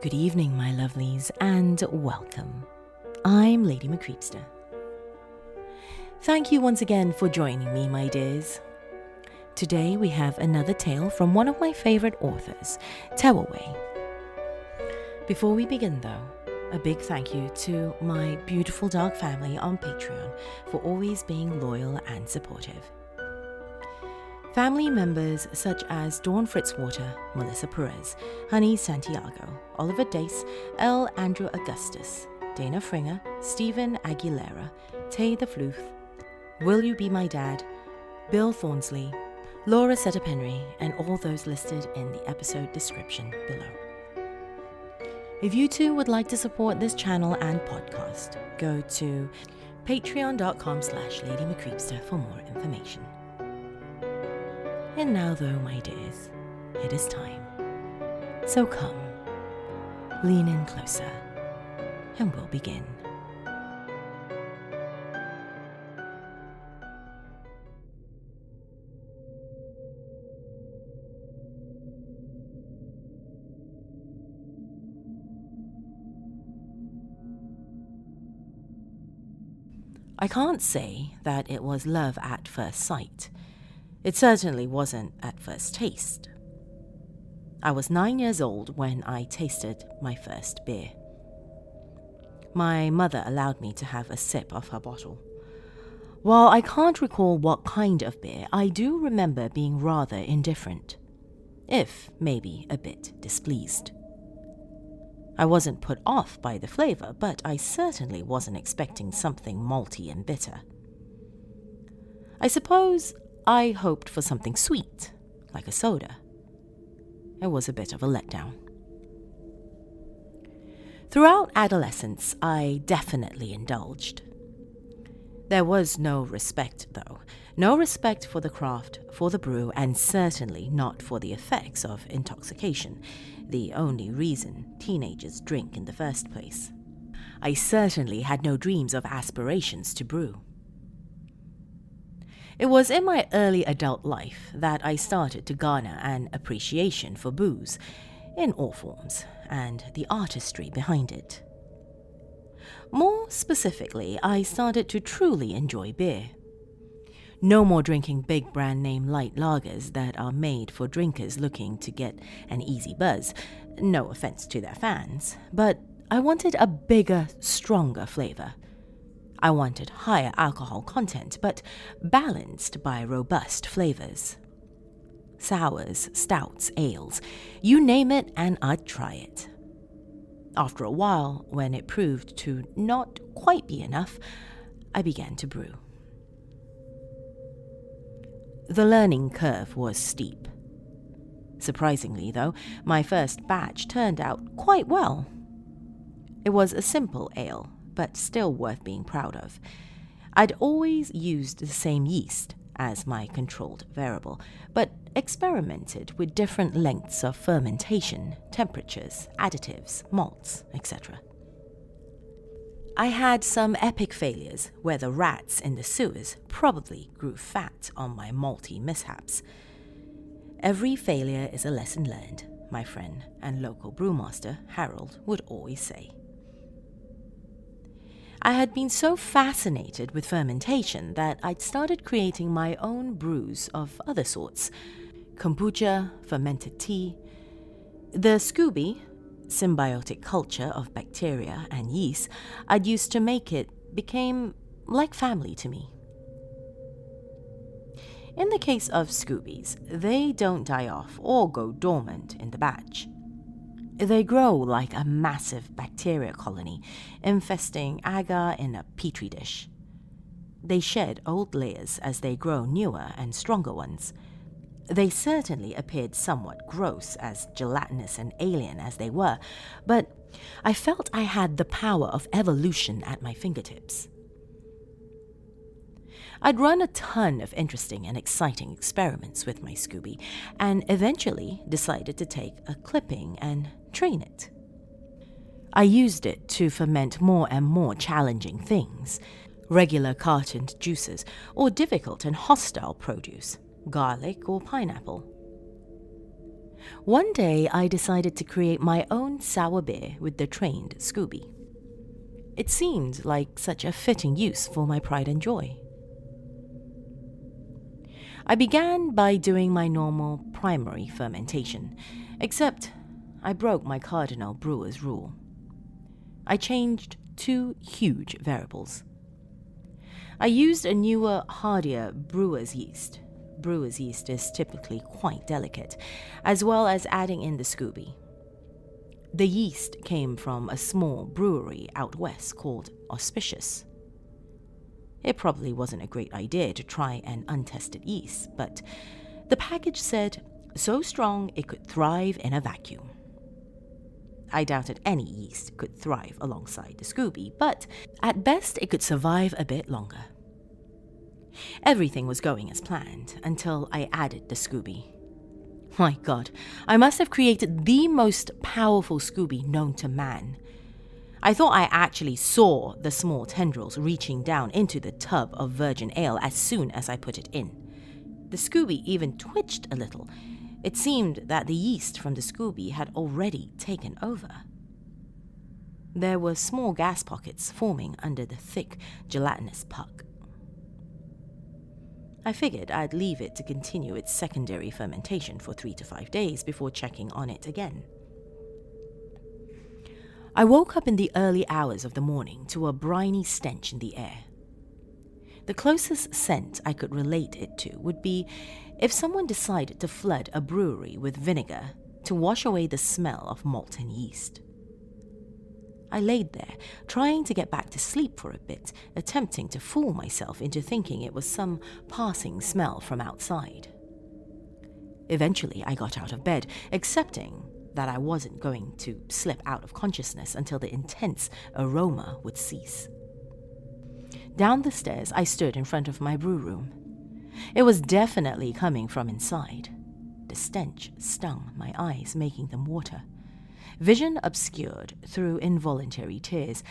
Good evening, my lovelies, and welcome. I'm Lady Creepypasta. Thank you once again for joining me, my dears. Today we have another tale from one of my favorite authors, Tewahway. Before we begin though, a big thank you to my beautiful dog family on Patreon for always being loyal and supportive. Family members such as Dawn Fritzwater, Melissa Perez, Honey Santiago, Oliver Dace, L. Andrew Augustus, Dana Fringer, Stephen Aguilera, Tay the Floof, Will You Be My Dad, Bill Thornsley, Laura Setapenry, and all those listed in the episode description below. If you too would like to support this channel and podcast, go to patreon.com/LadyMcCreepster for more information. And now though, my dears, it is time. So come, lean in closer, and we'll begin. I can't say that it was love at first sight. It certainly wasn't at first taste. I was 9 years old when I tasted my first beer. My mother allowed me to have a sip of her bottle. While I can't recall what kind of beer, I do remember being rather indifferent, if maybe a bit displeased. I wasn't put off by the flavor, but I certainly wasn't expecting something malty and bitter. I suppose I hoped for something sweet, like a soda. It was a bit of a letdown. Throughout adolescence, I definitely indulged. There was no respect, though. No respect for the craft, for the brew, and certainly not for the effects of intoxication, the only reason teenagers drink in the first place. I certainly had no dreams of aspirations to brew. It was in my early adult life that I started to garner an appreciation for booze, in all forms, and the artistry behind it. More specifically, I started to truly enjoy beer. No more drinking big brand name light lagers that are made for drinkers looking to get an easy buzz, no offense to their fans, but I wanted a bigger, stronger flavor. I wanted higher alcohol content, but balanced by robust flavors. Sours, stouts, ales, you name it and I'd try it. After a while, when it proved to not quite be enough, I began to brew. The learning curve was steep. Surprisingly, though, my first batch turned out quite well. It was a simple ale, but still worth being proud of. I'd always used the same yeast as my controlled variable, but experimented with different lengths of fermentation, temperatures, additives, malts, etc. I had some epic failures where the rats in the sewers probably grew fat on my malty mishaps. Every failure is a lesson learned, my friend and local brewmaster Harold would always say. I had been so fascinated with fermentation that I'd started creating my own brews of other sorts. Kombucha, fermented tea. The Scooby, symbiotic culture of bacteria and yeast I'd used to make it, became like family to me. In the case of Scoobies, they don't die off or go dormant in the batch. They grow like a massive bacteria colony, infesting agar in a petri dish. They shed old layers as they grow newer and stronger ones. They certainly appeared somewhat gross, as gelatinous and alien as they were, but I felt I had the power of evolution at my fingertips. I'd run a ton of interesting and exciting experiments with my Scooby, and eventually decided to take a clipping and train it. I used it to ferment more and more challenging things, regular cartoned juices, or difficult and hostile produce, garlic or pineapple. One day, I decided to create my own sour beer with the trained Scooby. It seemed like such a fitting use for my pride and joy. I began by doing my normal primary fermentation, except I broke my cardinal brewer's rule. I changed 2 huge variables. I used a newer, hardier brewer's yeast. Brewer's yeast is typically quite delicate, as well as adding in the Scooby. The yeast came from a small brewery out west called Auspicious. It probably wasn't a great idea to try an untested yeast, but the package said, so strong it could thrive in a vacuum. I doubted any yeast could thrive alongside the Scooby, but at best it could survive a bit longer. Everything was going as planned until I added the Scooby. My God, I must have created the most powerful Scooby known to man. I thought I actually saw the small tendrils reaching down into the tub of virgin ale as soon as I put it in. The Scooby even twitched a little. It seemed that the yeast from the Scooby had already taken over. There were small gas pockets forming under the thick, gelatinous puck. I figured I'd leave it to continue its secondary fermentation for 3 to 5 days before checking on it again. I woke up in the early hours of the morning to a briny stench in the air. The closest scent I could relate it to would be if someone decided to flood a brewery with vinegar to wash away the smell of molten yeast. I laid there, trying to get back to sleep for a bit, attempting to fool myself into thinking it was some passing smell from outside. Eventually, I got out of bed, accepting that I wasn't going to slip out of consciousness until the intense aroma would cease. Down the stairs, I stood in front of my brew room. It was definitely coming from inside. The stench stung my eyes, making them water. Vision obscured through involuntary tears.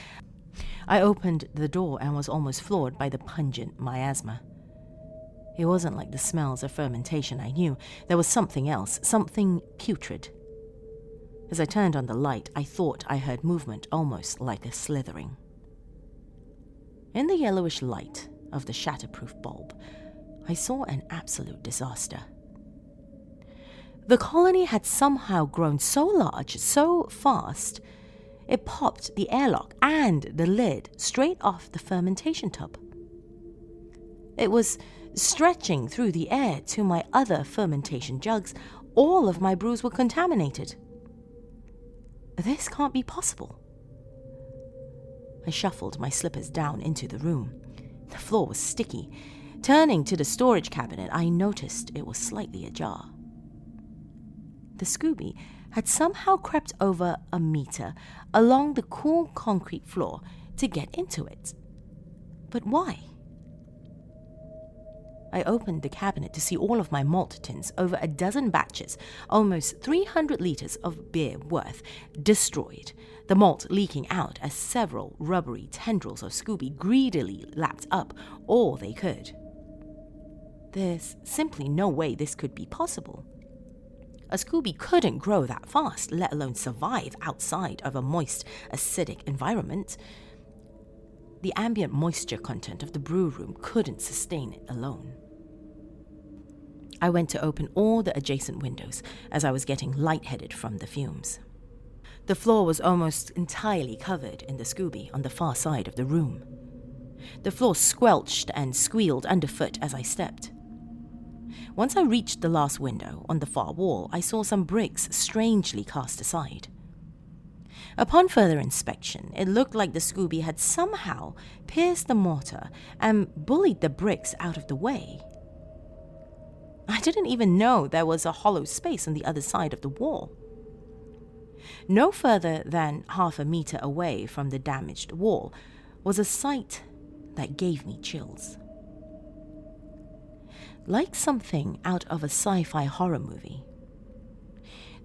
I opened the door and was almost floored by the pungent miasma. It wasn't like the smells of fermentation I knew. There was something else, something putrid. As I turned on the light, I thought I heard movement almost like a slithering. In the yellowish light of the shatterproof bulb, I saw an absolute disaster. The colony had somehow grown so large, so fast, it popped the airlock and the lid straight off the fermentation tub. It was stretching through the air to my other fermentation jugs. All of my brews were contaminated. This can't be possible. I shuffled my slippers down into the room. The floor was sticky. Turning to the storage cabinet, I noticed it was slightly ajar. The Scooby had somehow crept over a meter along the cool concrete floor to get into it. But why? I opened the cabinet to see all of my malt tins, over a dozen batches, almost 300 liters of beer worth, destroyed, the malt leaking out as several rubbery tendrils of Scooby greedily lapped up all they could. There's simply no way this could be possible. A Scooby couldn't grow that fast, let alone survive outside of a moist, acidic environment. The ambient moisture content of the brew room couldn't sustain it alone. I went to open all the adjacent windows as I was getting lightheaded from the fumes. The floor was almost entirely covered in the Scooby on the far side of the room. The floor squelched and squealed underfoot as I stepped. Once I reached the last window on the far wall, I saw some bricks strangely cast aside. Upon further inspection, it looked like the Scooby had somehow pierced the mortar and bullied the bricks out of the way. I didn't even know there was a hollow space on the other side of the wall. No further than half a meter away from the damaged wall was a sight that gave me chills. Like something out of a sci-fi horror movie,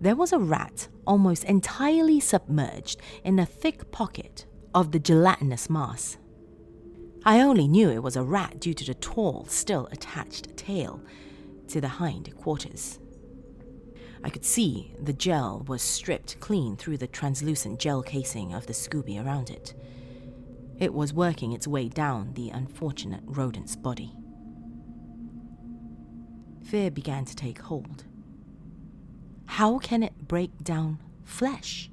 there was a rat almost entirely submerged in a thick pocket of the gelatinous mass. I only knew it was a rat due to the tall, still attached tail to the hind quarters. I could see the gel was stripped clean through the translucent gel casing of the Scooby around it. It was working its way down the unfortunate rodent's body. Fear began to take hold. How can it break down flesh?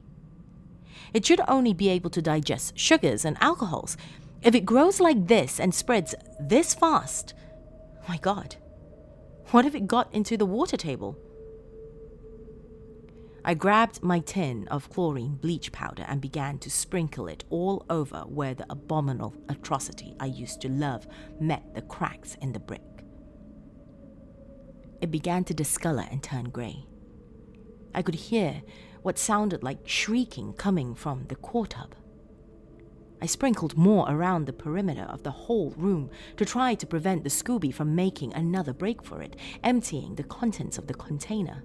It should only be able to digest sugars and alcohols. If it grows like this and spreads this fast, my God, what if it got into the water table? I grabbed my tin of chlorine bleach powder and began to sprinkle it all over where the abominable atrocity I used to love met the cracks in the brick. It began to discolor and turn grey. I could hear what sounded like shrieking coming from the core tub. I sprinkled more around the perimeter of the whole room to try to prevent the Scooby from making another break for it, emptying the contents of the container.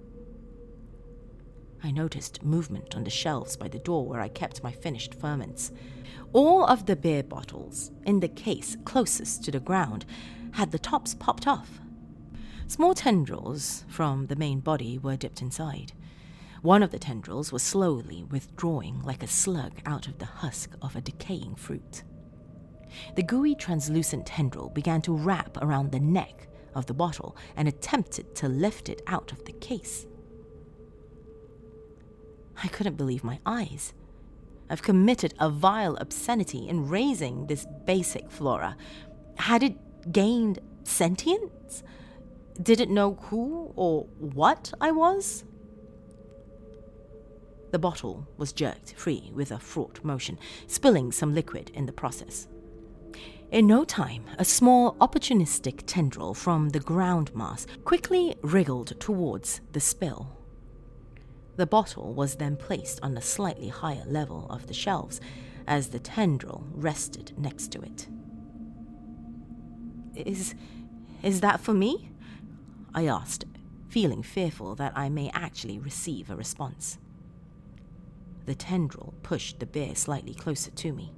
I noticed movement on the shelves by the door where I kept my finished ferments. All of the beer bottles in the case closest to the ground had the tops popped off. Small tendrils from the main body were dipped inside. One of the tendrils was slowly withdrawing like a slug out of the husk of a decaying fruit. The gooey, translucent tendril began to wrap around the neck of the bottle and attempted to lift it out of the case. I couldn't believe my eyes. I've committed a vile obscenity in raising this basic flora. Had it gained sentience? Did it know who or what I was? The bottle was jerked free with a fraught motion, spilling some liquid in the process. In no time, a small opportunistic tendril from the ground mass quickly wriggled towards the spill. The bottle was then placed on a slightly higher level of the shelves as the tendril rested next to it. Is that for me? I asked, feeling fearful that I may actually receive a response. The tendril pushed the beer slightly closer to me.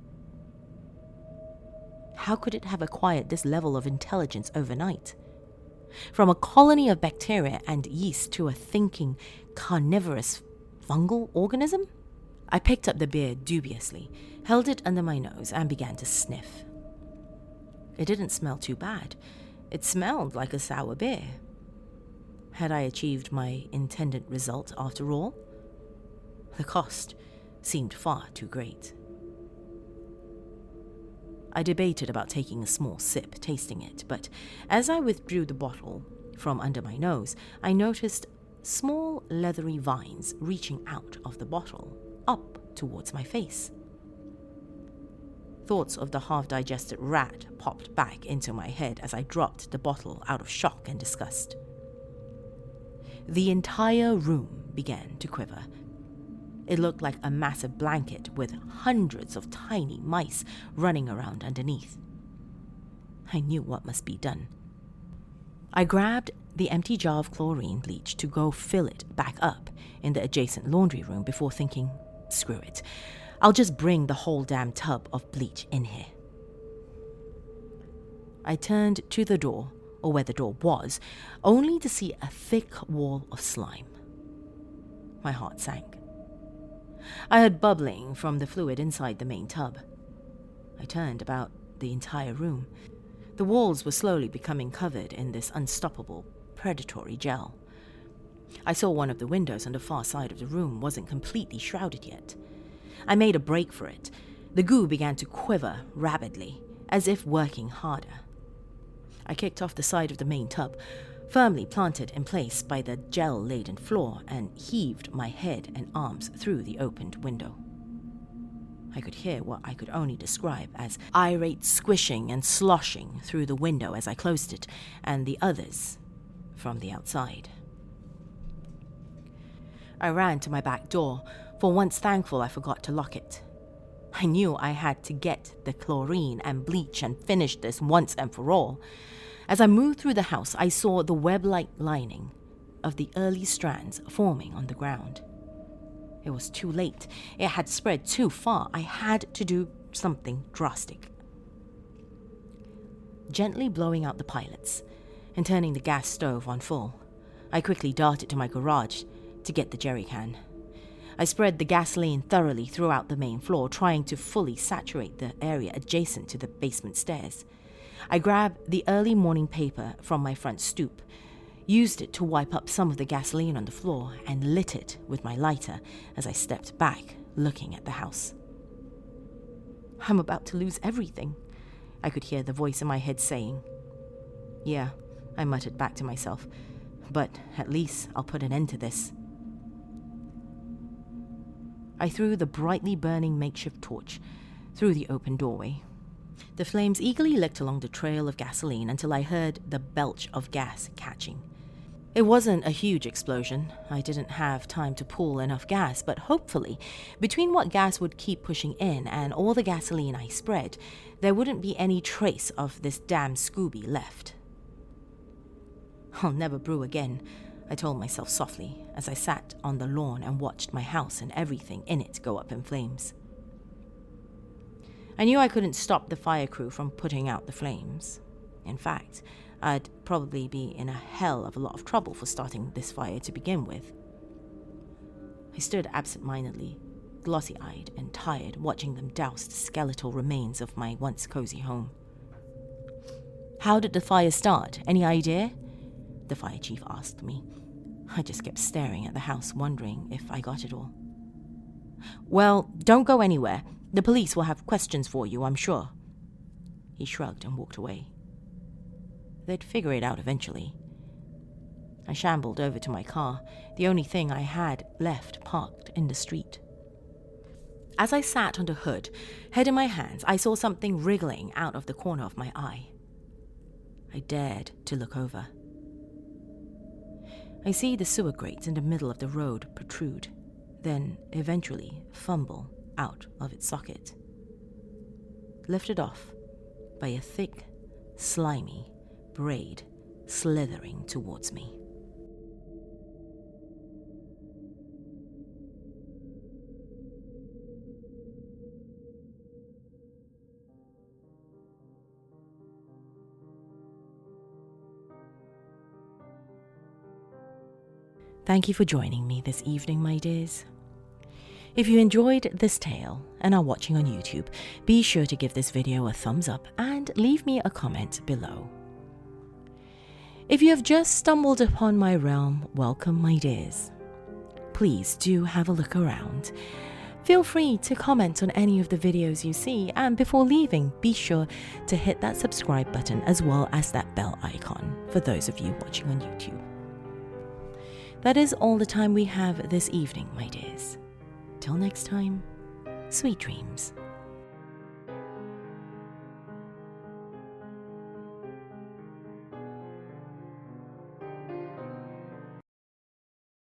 How could it have acquired this level of intelligence overnight? From a colony of bacteria and yeast to a thinking, carnivorous fungal organism? I picked up the beer dubiously, held it under my nose, and began to sniff. It didn't smell too bad. It smelled like a sour beer. Had I achieved my intended result after all? The cost seemed far too great. I debated about taking a small sip, tasting it, but as I withdrew the bottle from under my nose, I noticed small leathery vines reaching out of the bottle, up towards my face. Thoughts of the half-digested rat popped back into my head as I dropped the bottle out of shock and disgust. The entire room began to quiver. It looked like a massive blanket with hundreds of tiny mice running around underneath. I knew what must be done. I grabbed the empty jar of chlorine bleach to go fill it back up in the adjacent laundry room before thinking, screw it, I'll just bring the whole damn tub of bleach in here. I turned to the door, or where the door was, only to see a thick wall of slime. My heart sank. I heard bubbling from the fluid inside the main tub. I turned about the entire room. The walls were slowly becoming covered in this unstoppable, predatory gel. I saw one of the windows on the far side of the room wasn't completely shrouded yet. I made a break for it. The goo began to quiver rapidly, as if working harder. I kicked off the side of the main tub, firmly planted in place by the gel-laden floor, and heaved my head and arms through the opened window. I could hear what I could only describe as irate squishing and sloshing through the window as I closed it, and the others from the outside. I ran to my back door, for once thankful I forgot to lock it. I knew I had to get the chlorine and bleach and finish this once and for all. As I moved through the house, I saw the web-like lining of the early strands forming on the ground. It was too late. It had spread too far. I had to do something drastic. Gently blowing out the pilots and turning the gas stove on full, I quickly darted to my garage, to get the jerry can. I spread the gasoline thoroughly throughout the main floor, trying to fully saturate the area adjacent to the basement stairs. I grabbed the early morning paper from my front stoop, used it to wipe up some of the gasoline on the floor, and lit it with my lighter as I stepped back, looking at the house. "I'm about to lose everything," I could hear the voice in my head saying. "Yeah," I muttered back to myself, "but at least I'll put an end to this." I threw the brightly burning makeshift torch through the open doorway. The flames eagerly licked along the trail of gasoline until I heard the belch of gas catching. It wasn't a huge explosion. I didn't have time to pool enough gas, but hopefully, between what gas would keep pushing in and all the gasoline I spread, there wouldn't be any trace of this damn Scooby left. "I'll never brew again," I told myself softly as I sat on the lawn and watched my house and everything in it go up in flames. I knew I couldn't stop the fire crew from putting out the flames. In fact, I'd probably be in a hell of a lot of trouble for starting this fire to begin with. I stood absent-mindedly, glossy-eyed and tired, watching them douse the skeletal remains of my once cozy home. "How did the fire start? Any idea?" the fire chief asked me. I just kept staring at the house, wondering if I got it all. "Well, don't go anywhere. The police will have questions for you, I'm sure." He shrugged and walked away. They'd figure it out eventually. I shambled over to my car, the only thing I had left parked in the street. As I sat on the hood, head in my hands, I saw something wriggling out of the corner of my eye. I dared to look over. I see the sewer grate in the middle of the road protrude, then eventually fumble out of its socket, lifted off by a thick, slimy braid slithering towards me. Thank you for joining me this evening, my dears. If you enjoyed this tale and are watching on YouTube, be sure to give this video a thumbs up and leave me a comment below. If you have just stumbled upon my realm, welcome, my dears. Please do have a look around. Feel free to comment on any of the videos you see, and before leaving, be sure to hit that subscribe button as well as that bell icon for those of you watching on YouTube. That is all the time we have this evening, my dears. Till next time, sweet dreams.